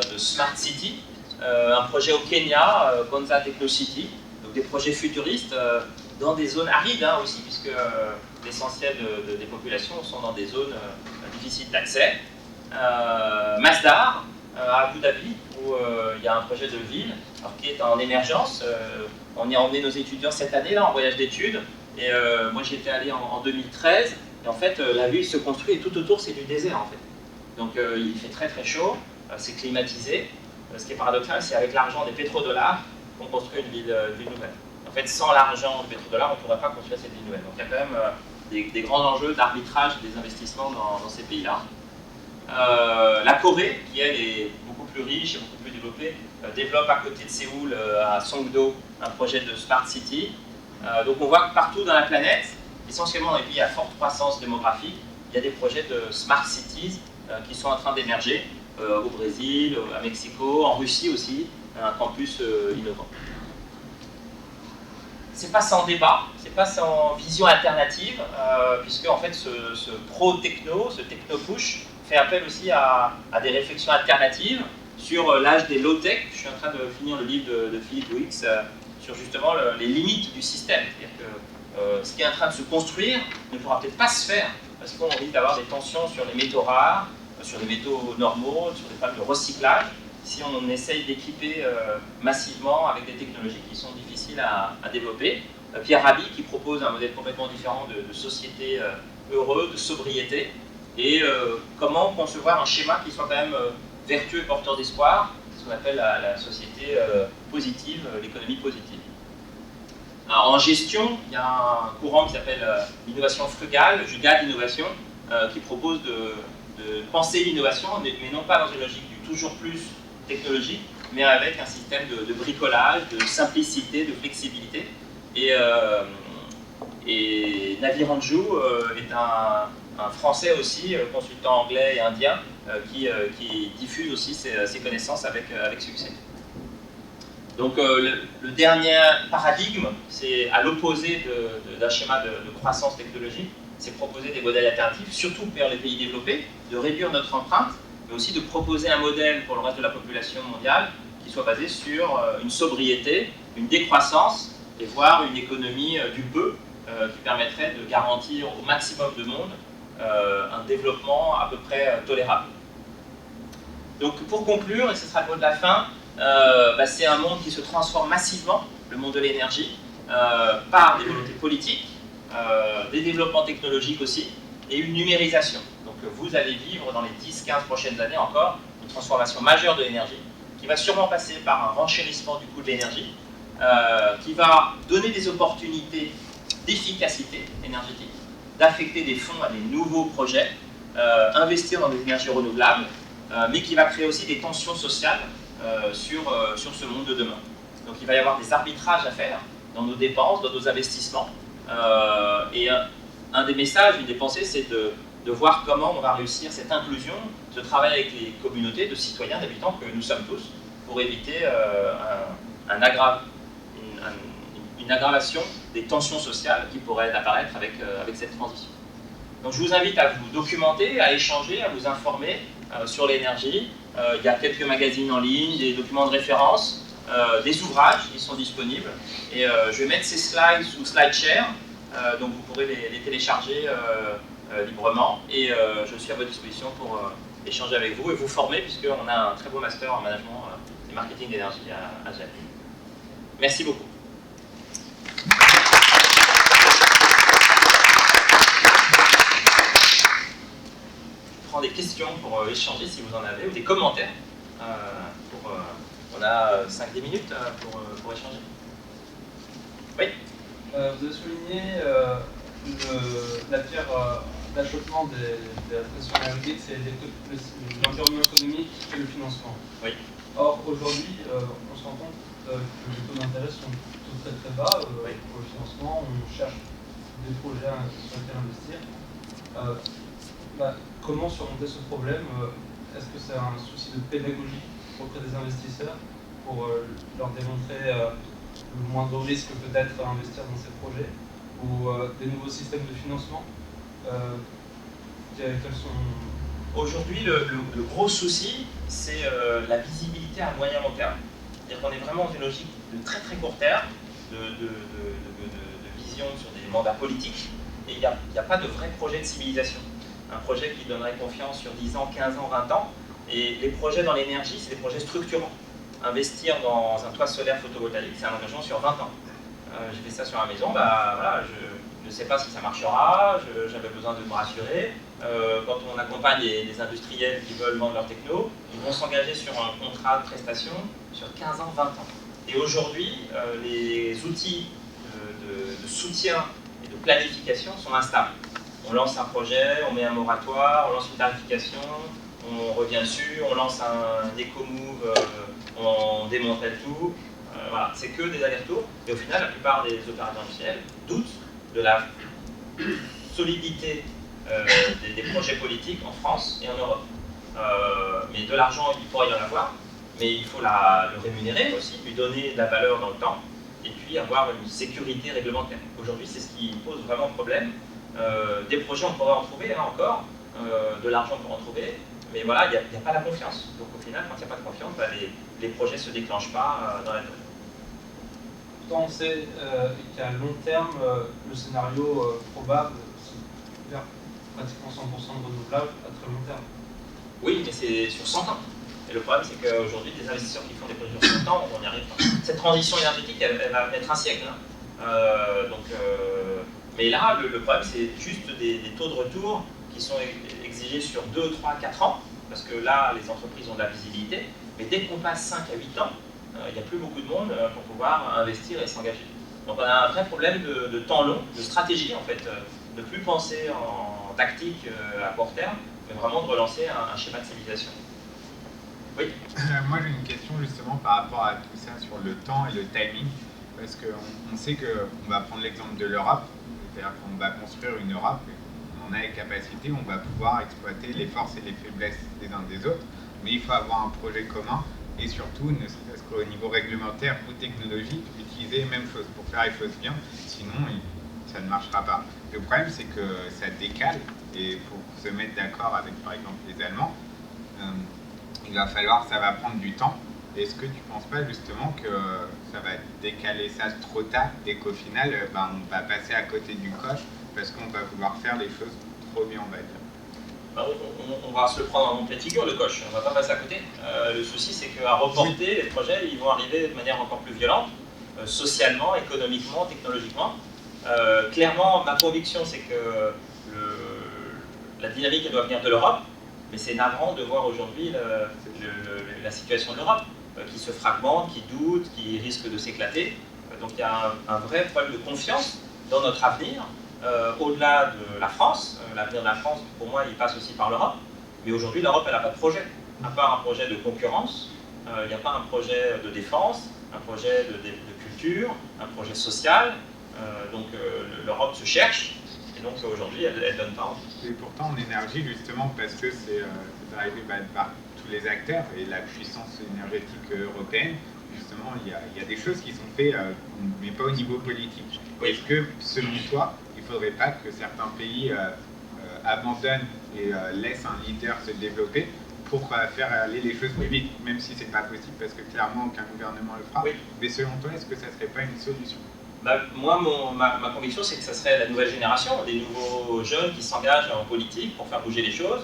de Smart City, un projet au Kenya, Bonza Techno City, donc des projets futuristes dans des zones arides aussi, puisque l'essentiel des populations sont dans des zones difficiles d'accès. Masdar, à Abu Dhabi, où il y a un projet de ville qui est en émergence. On y a emmené nos étudiants cette année là, en voyage d'études, et moi j'y étais allé en 2013, et en fait la ville se construit et tout autour c'est du désert en fait. Donc il fait très très chaud, c'est climatisé. Ce qui est paradoxal, c'est avec l'argent des pétrodollars qu'on construit une ville nouvelle. En fait, sans l'argent des pétrodollars, on ne pourrait pas construire cette ville nouvelle. Donc il y a quand même des grands enjeux d'arbitrage des investissements dans ces pays-là. La Corée, qui elle est beaucoup plus riche et beaucoup plus développée, développe à côté de Séoul, à Songdo, un projet de Smart City. Donc on voit que partout dans la planète, essentiellement dans les pays à forte croissance démographique, il y a des projets de Smart Cities qui sont en train d'émerger. Au Brésil, à Mexico, en Russie aussi, un campus innovant. C'est pas sans débat, c'est pas sans vision alternative, puisque en fait ce pro-techno, ce techno-push, fait appel aussi à des réflexions alternatives sur l'âge des low-tech. Je suis en train de finir le livre de Philippe Wicks sur justement les limites du système. C'est-à-dire que ce qui est en train de se construire ne pourra peut-être pas se faire, parce qu'on risque d'avoir des tensions sur les métaux rares, sur les métaux normaux, sur des problèmes de recyclage, si on essaye d'équiper massivement avec des technologies qui sont difficiles à développer. Pierre Rabhi qui propose un modèle complètement différent de société heureuse, de sobriété, et comment concevoir un schéma qui soit quand même vertueux et porteur d'espoir, ce qu'on appelle la société positive, l'économie positive. Alors, en gestion, il y a un courant qui s'appelle l'innovation frugale, le GAD d'innovation, qui propose de penser l'innovation, mais non pas dans une logique du toujours plus technologique, mais avec un système de bricolage, de simplicité, de flexibilité. Et Navi Ranju est un Français aussi, consultant anglais et indien, qui diffuse aussi ses connaissances avec succès. Donc le dernier paradigme, c'est à l'opposé d'un schéma de croissance technologique, c'est proposer des modèles alternatifs, surtout vers les pays développés, de réduire notre empreinte, mais aussi de proposer un modèle pour le reste de la population mondiale qui soit basé sur une sobriété, une décroissance, et voire une économie du peu qui permettrait de garantir au maximum de monde un développement à peu près tolérable. Donc pour conclure, et ce sera le mot de la fin, c'est un monde qui se transforme massivement, le monde de l'énergie, par des volontés politiques, des développements technologiques aussi, et une numérisation. Donc vous allez vivre dans les 10-15 prochaines années encore une transformation majeure de l'énergie, qui va sûrement passer par un renchérissement du coût de l'énergie, qui va donner des opportunités d'efficacité énergétique, d'affecter des fonds à des nouveaux projets, investir dans des énergies renouvelables, mais qui va créer aussi des tensions sociales sur ce monde de demain. Donc il va y avoir des arbitrages à faire dans nos dépenses, dans nos investissements, et un des messages, une des pensées, c'est de voir comment on va réussir cette inclusion, ce travail avec les communautés de citoyens, d'habitants que nous sommes tous, pour éviter une aggravation des tensions sociales qui pourraient apparaître avec cette transition. Donc je vous invite à vous documenter, à échanger, à vous informer sur l'énergie. Il y a quelques magazines en ligne, des documents de référence, des ouvrages qui sont disponibles. Et je vais mettre ces slides sous SlideShare, donc vous pourrez les télécharger librement. Et je suis à votre disposition pour échanger avec vous et vous former, puisqu'on a un très beau master en management et marketing d'énergie à Genève. Merci beaucoup. prend des questions pour échanger si vous en avez, ou des commentaires. On a 5-10 minutes pour échanger. Oui. Vous avez souligné la pierre d'achoppement de la transition énergétique, c'est l'environnement économique et le financement. Oui. Or, aujourd'hui, on se rend compte que les taux d'intérêt sont tous très très bas oui. pour le financement. On cherche des projets sur lesquels investir. Comment surmonter ce problème? Est-ce que c'est un souci de pédagogie auprès des investisseurs pour leur démontrer le moindre risque peut-être à investir dans ces projets, ou des nouveaux systèmes de financement? Quels sont... Aujourd'hui, le gros souci, c'est la visibilité à moyen long terme. C'est-à-dire qu'on est vraiment dans une logique de très très court terme, de vision sur des mandats politiques, et il n'y a pas de vrai projet de civilisation. Un projet qui donnerait confiance sur 10 ans, 15 ans, 20 ans, et les projets dans l'énergie, c'est des projets structurants. Investir dans un toit solaire photovoltaïque, c'est un engagement sur 20 ans. J'ai fait ça sur la maison, voilà, je ne sais pas si ça marchera, j'avais besoin de me rassurer. Quand on accompagne des industriels qui veulent vendre leur techno, ils vont s'engager sur un contrat de prestation sur 15 ans, 20 ans. Et aujourd'hui, les outils de soutien et de planification sont instables. On lance un projet, on met un moratoire, on lance une tarification, on revient dessus, on lance un éco-move, on démantèle tout. Voilà, c'est que des allers-retours. Et au final, la plupart des opérateurs industriels doutent de la solidité des projets politiques en France et en Europe. Mais de l'argent, il pourrait y en avoir, mais il faut le rémunérer aussi, lui donner de la valeur dans le temps, et puis avoir une sécurité réglementaire. Aujourd'hui, c'est ce qui pose vraiment problème. Des projets, on pourrait en trouver, hein, encore, de l'argent, on pourrait en trouver, mais voilà, il n'y a pas la confiance. Donc au final, quand il n'y a pas de confiance, les projets ne se déclenchent pas dans la durée. Pourtant, on sait qu'à long terme, le scénario probable, c'est vers pratiquement 100% de renouvelables à très long terme. Oui, mais c'est sur 100 ans. Et le problème, c'est qu'aujourd'hui, les investisseurs qui font des projets sur 100 ans, on n'y arrive pas. Cette transition énergétique, elle va mettre un siècle. Hein. Mais là, le problème, c'est juste des taux de retour qui sont exigés sur 2, 3, 4 ans, parce que là, les entreprises ont de la visibilité. Mais dès qu'on passe 5 à 8 ans, il n'y a plus beaucoup de monde pour pouvoir investir et s'engager. Donc on a un vrai problème de temps long, de stratégie en fait, de plus penser en tactique à court terme, mais vraiment de relancer un schéma de civilisation. Oui. Moi j'ai une question justement par rapport à tout ça sur le temps et le timing, parce qu'on sait qu'on va prendre l'exemple de l'Europe, c'est-à-dire qu'on va construire une Europe, on a les capacités, on va pouvoir exploiter les forces et les faiblesses des uns des autres, mais il faut avoir un projet commun et surtout, ne serait-ce qu'au niveau réglementaire ou technologique, utiliser les mêmes choses pour faire les choses bien, sinon ça ne marchera pas. Le problème c'est que ça décale, et pour se mettre d'accord avec par exemple les Allemands, il va falloir, ça va prendre du temps. Est-ce que tu ne penses pas justement que ça va décaler ça trop tard et qu'au final on va passer à côté du coche parce qu'on va vouloir faire les choses trop bien, on va dire? On va se le prendre en pleine figure, le coche, on ne va pas passer à côté. Le souci, c'est qu'à reporter, les projets ils vont arriver de manière encore plus violente, socialement, économiquement, technologiquement. Clairement, ma conviction, c'est que la dynamique, elle doit venir de l'Europe, mais c'est navrant de voir aujourd'hui la situation de l'Europe, qui se fragmente, qui doute, qui risque de s'éclater. Donc il y a un vrai problème de confiance dans notre avenir. Au-delà de la France, l'avenir de la France, pour moi, il passe aussi par l'Europe. Mais aujourd'hui, l'Europe, elle n'a pas de projet. À part un projet de concurrence, il n'y a pas un projet de défense, un projet de culture, un projet social. Donc l'Europe se cherche, et donc aujourd'hui, elle ne donne pas envie. Et pourtant, en énergie, justement, parce que c'est arrivé par tous les acteurs et la puissance énergétique européenne, justement, il y a des choses qui sont faites, mais pas au niveau politique. Oui. Est-ce que, selon toi, il ne faudrait pas que certains pays abandonnent et laissent un leader se développer pour faire aller les choses plus vite, même si ce n'est pas possible, parce que clairement, aucun gouvernement le fera. Oui. Mais selon toi, est-ce que ça ne serait pas une solution? Moi, ma conviction, c'est que ça serait la nouvelle génération, des nouveaux jeunes qui s'engagent en politique pour faire bouger les choses.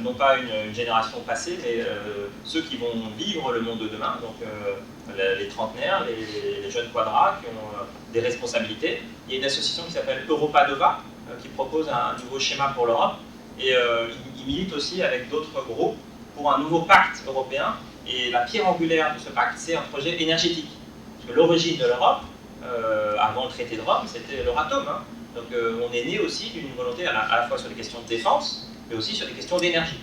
Non pas une génération passée, mais ceux qui vont vivre le monde de demain, donc les trentenaires, les jeunes quadras qui ont des responsabilités. Il y a une association qui s'appelle Europa Nova, qui propose un nouveau schéma pour l'Europe, et il milite aussi avec d'autres groupes pour un nouveau pacte européen. Et la pierre angulaire de ce pacte, c'est un projet énergétique. Parce que l'origine de l'Europe, avant le traité de Rome, c'était l'Euratom. Hein. Donc on est né aussi d'une volonté à la fois sur les questions de défense, mais aussi sur les questions d'énergie.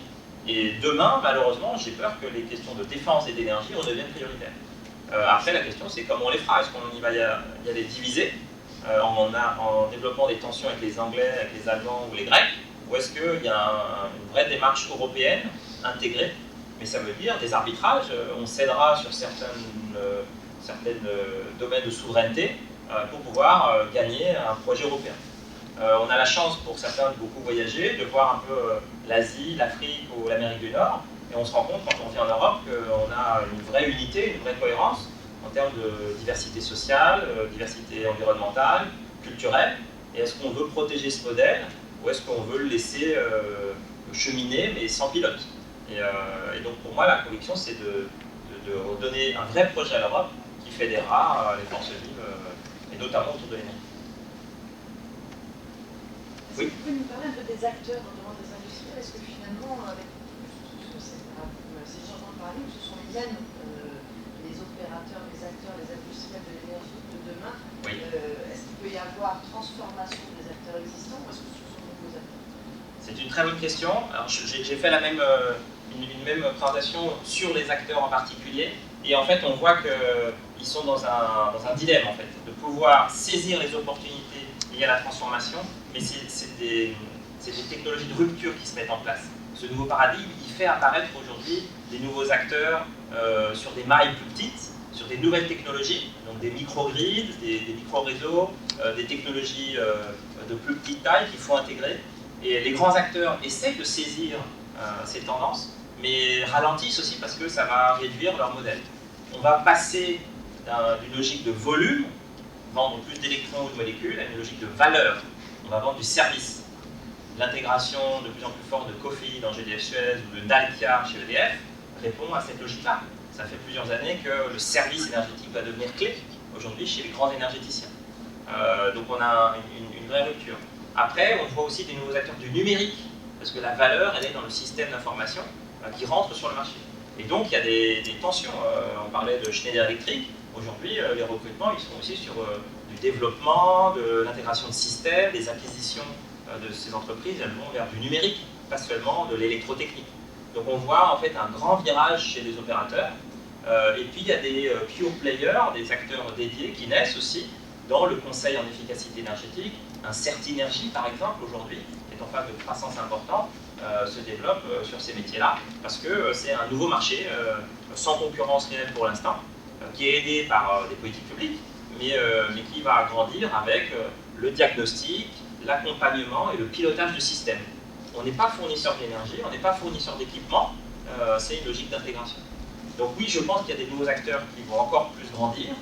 Et demain, malheureusement, j'ai peur que les questions de défense et d'énergie redeviennent prioritaires. Après, la question, c'est comment on les fera. Est-ce qu'on va y aller diviser en développant des tensions avec les Anglais, avec les Allemands ou les Grecs, ou est-ce qu'il y a une vraie démarche européenne intégrée? Mais ça veut dire des arbitrages. On cédera sur certains domaines de souveraineté pour pouvoir gagner un projet européen. On a la chance pour certains de beaucoup voyager, de voir un peu l'Asie, l'Afrique ou l'Amérique du Nord, et on se rend compte quand on vient en Europe qu'on a une vraie unité, une vraie cohérence en termes de diversité sociale, diversité environnementale, culturelle. Et est-ce qu'on veut protéger ce modèle ou est-ce qu'on veut le laisser cheminer mais sans pilote? Et donc pour moi la conviction c'est de redonner un vrai projet à l'Europe qui fédérera les forces vives et notamment autour de l'énergie. Est-ce que vous pouvez nous parler un peu des acteurs dans le monde des industriels? Est-ce que finalement, si j'entends parler, ce sont les opérateurs, les acteurs, les industriels de l'énergie de demain, oui. Est-ce qu'il peut y avoir transformation des acteurs existants ou est-ce que ce sont de nouveaux acteurs? C'est une très bonne question. Alors j'ai fait une même présentation sur les acteurs en particulier, et en fait on voit qu'ils sont dans un dilemme en fait, de pouvoir saisir les opportunités liées à la transformation, mais c'est des technologies de rupture qui se mettent en place. Ce nouveau paradigme, il fait apparaître aujourd'hui des nouveaux acteurs sur des mailles plus petites, sur des nouvelles technologies, donc des micro-grids, des micro-réseaux, des technologies de plus petite taille qu'il faut intégrer. Et les grands acteurs essayent de saisir ces tendances, mais ralentissent aussi parce que ça va réduire leur modèle. On va passer d'une logique de volume, vendre plus d'électrons ou de molécules, à une logique de valeur. On va vendre du service. L'intégration de plus en plus forte de Cofi dans GDF Suez ou de Dalkia chez EDF répond à cette logique-là. Ça fait plusieurs années que le service énergétique va devenir clé aujourd'hui chez les grands énergéticiens. Donc on a une vraie rupture. Après, on voit aussi des nouveaux acteurs du numérique, parce que la valeur, elle est dans le système d'information qui rentre sur le marché. Et donc il y a des tensions. On parlait de Schneider Electric. Aujourd'hui, les recrutements, ils sont aussi sur du développement, de l'intégration de systèmes, des acquisitions de ces entreprises, elles vont vers du numérique, pas seulement de l'électrotechnique. Donc on voit en fait un grand virage chez les opérateurs. Et puis il y a des pure players, des acteurs dédiés qui naissent aussi dans le conseil en efficacité énergétique. Un Certinergie par exemple aujourd'hui, qui est en phase de croissance importante, se développe sur ces métiers-là, parce que c'est un nouveau marché, sans concurrence réelle pour l'instant, qui est aidé par des politiques publiques, mais qui va grandir avec le diagnostic, l'accompagnement et le pilotage du système. On n'est pas fournisseur d'énergie, on n'est pas fournisseur d'équipement, c'est une logique d'intégration. Donc oui, je pense qu'il y a des nouveaux acteurs qui vont encore plus grandir,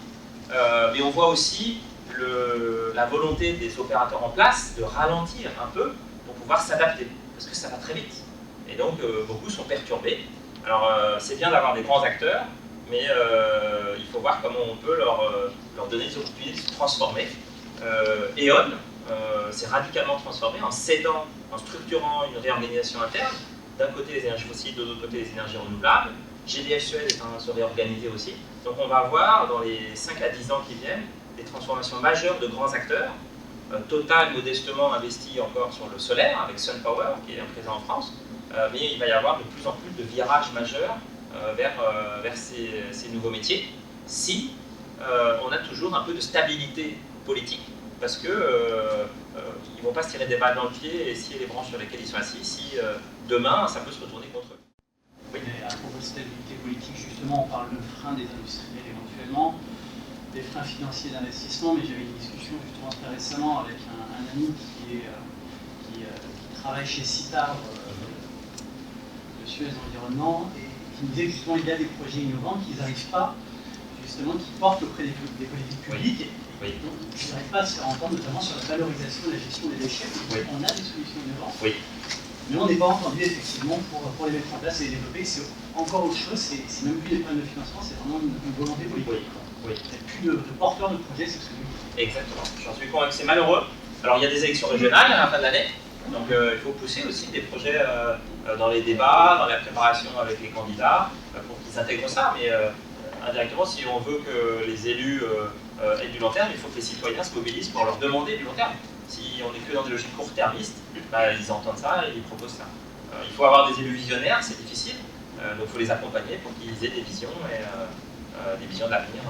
mais on voit aussi la volonté des opérateurs en place de ralentir un peu pour pouvoir s'adapter, parce que ça va très vite. Et donc beaucoup sont perturbés. Alors c'est bien d'avoir des grands acteurs, mais il faut voir comment on peut leur donner des opportunités de se transformer. E.ON s'est radicalement transformé en cédant, en structurant une réorganisation interne. D'un côté les énergies fossiles, de l'autre côté les énergies renouvelables. GDF Suez est en train de se réorganiser aussi. Donc on va voir dans les 5 à 10 ans qui viennent des transformations majeures de grands acteurs. Total modestement investi encore sur le solaire avec SunPower qui est présent en France. Mais il va y avoir de plus en plus de virages majeurs vers ces nouveaux métiers si on a toujours un peu de stabilité politique, parce que ils ne vont pas se tirer des balles dans le pied et scier les branches sur lesquelles ils sont assis si demain ça peut se retourner contre eux. Oui. Mais à propos de stabilité politique, justement, on parle de frein des industriels éventuellement, des freins financiers d'investissement, mais j'avais une discussion justement très récemment avec un ami qui travaille chez Citar, de Suez Environnement, et qui me disait justement qu'il y a des projets innovants qu'ils n'arrivent pas, justement, qui portent auprès des politiques publiques, et donc ils n'arrivent pas à se faire entendre, notamment sur la valorisation et la gestion des déchets. On a des solutions innovantes, mais on n'est pas entendu effectivement pour les mettre en place et les développer. C'est encore autre chose, c'est même plus des problèmes de financement, c'est vraiment une volonté politique. Il n'y a plus de porteurs de projets, c'est ce que je dis. Exactement, j'en suis convaincu, c'est malheureux. Alors il y a des élections régionales à la fin de l'année, Donc il faut pousser aussi des projets dans les débats, dans la préparation avec les candidats, pour qu'ils intègrent ça. Mais indirectement, si on veut que les élus aient du long terme, il faut que les citoyens se mobilisent pour leur demander du long terme. Si on n'est que dans des logiques court-termistes, bah, ils entendent ça et ils proposent ça. Il faut avoir des élus visionnaires, c'est difficile, donc il faut les accompagner pour qu'ils aient des visions et des visions d'avenir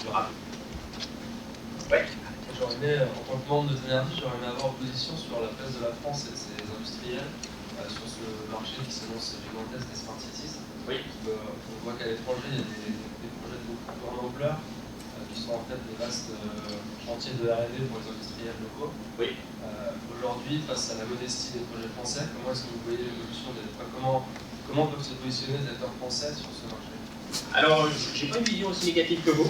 durables. Ouais. J'aurais aimé, en tant que membre de Ténergie, j'aurais aimé avoir position sur la place de la France et de ses industriels sur ce marché qui s'annonce gigantesque des smart cities. Oui. On voit qu'à l'étranger, il y a des projets de beaucoup plus grande ampleur qui sont en fait des vastes chantiers de R&D pour les industriels locaux. Oui. Aujourd'hui, face à la modestie des projets français, comment est-ce que vous voyez l'évolution des... comment peuvent se positionner les acteurs français sur ce marché? Alors, j'ai pas une vision aussi négative que vous.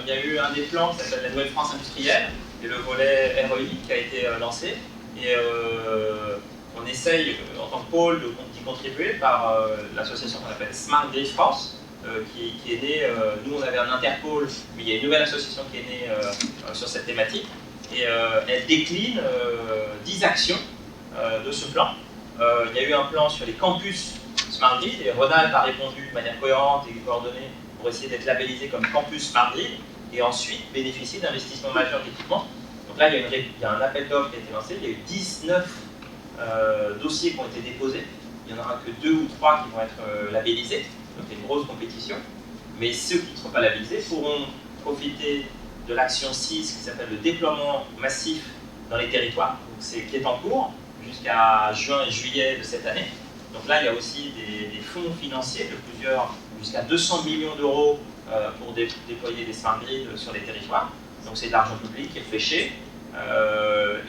Il y a eu un des plans qui s'appelle la Nouvelle France industrielle, et le volet ROI qui a été lancé. Et on essaye, en tant que pôle, d'y contribuer par l'association qu'on appelle Smart Grid France, qui est née. Nous, on avait un interpôle, mais il y a une nouvelle association qui est née sur cette thématique. Et elle décline 10 actions de ce plan. Il y a eu un plan sur les campus Smart Grid, et Ronald a répondu de manière cohérente et coordonnée pour essayer d'être labellisé comme campus Smart Grid, et ensuite bénéficier d'investissements majeurs d'équipement. Donc là, il y a un appel d'offres qui a été lancé, il y a eu 19 dossiers qui ont été déposés, il n'y en aura que 2 ou 3 qui vont être labellisés, donc c'est une grosse compétition, mais ceux qui ne seront pas labellisés pourront profiter de l'action 6 qui s'appelle le déploiement massif dans les territoires, qui est en cours jusqu'à juin et juillet de cette année. Donc là, il y a aussi des fonds financiers de plusieurs, jusqu'à 200 millions d'euros pour déployer des smart grids sur les territoires. Donc c'est de l'argent public qui est fléché.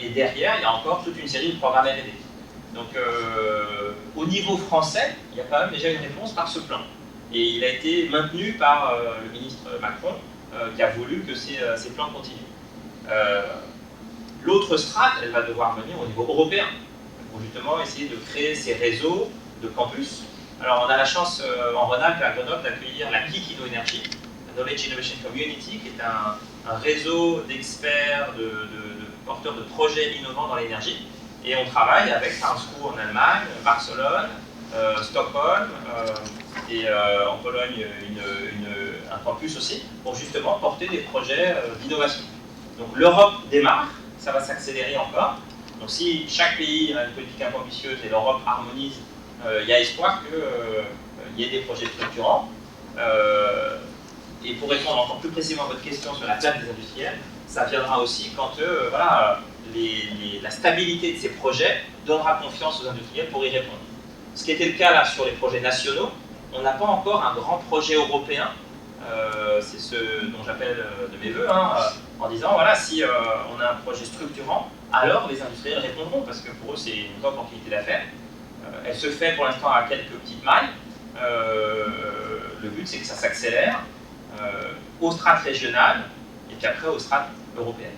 Et derrière, il y a encore toute une série de programmes R&D. Donc au niveau français, il y a quand même déjà une réponse par ce plan. Et il a été maintenu par le ministre Macron, qui a voulu que ces plans continuent. L'autre strate, elle va devoir venir au niveau européen, pour justement essayer de créer ces réseaux de campus. Alors on a la chance en Rhône-Alpes et à Grenoble d'accueillir la KIC Inno-Énergie, la Knowledge Innovation Community, qui est un réseau d'experts, de porteurs de projets innovants dans l'énergie. Et on travaille avec Karlsruhe en Allemagne, Barcelone, Stockholm et en Pologne un campus aussi, pour justement porter des projets d'innovation. Donc l'Europe démarre, ça va s'accélérer encore. Donc si chaque pays a une politique un peu ambitieuse et l'Europe harmonise, il y a espoir qu'il y ait des projets structurants. Et pour répondre encore plus précisément à votre question sur la place des industriels, ça viendra aussi quand voilà, la stabilité de ces projets donnera confiance aux industriels pour y répondre. Ce qui était le cas là sur les projets nationaux, on n'a pas encore un grand projet européen, c'est ce dont j'appelle de mes voeux, en disant voilà, si on a un projet structurant, alors les industriels répondront, parce que pour eux c'est une vraie opportunité d'affaires. Elle se fait pour l'instant à quelques petites mailles. Le but c'est que ça s'accélère aux strates régionales et puis après aux strates européennes.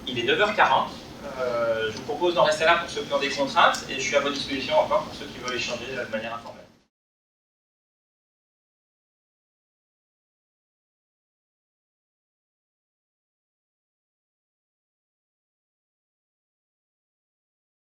Il est 9h40. Je vous propose d'en rester là pour ceux qui ont des contraintes et je suis à votre disposition encore pour ceux qui veulent échanger de manière informelle.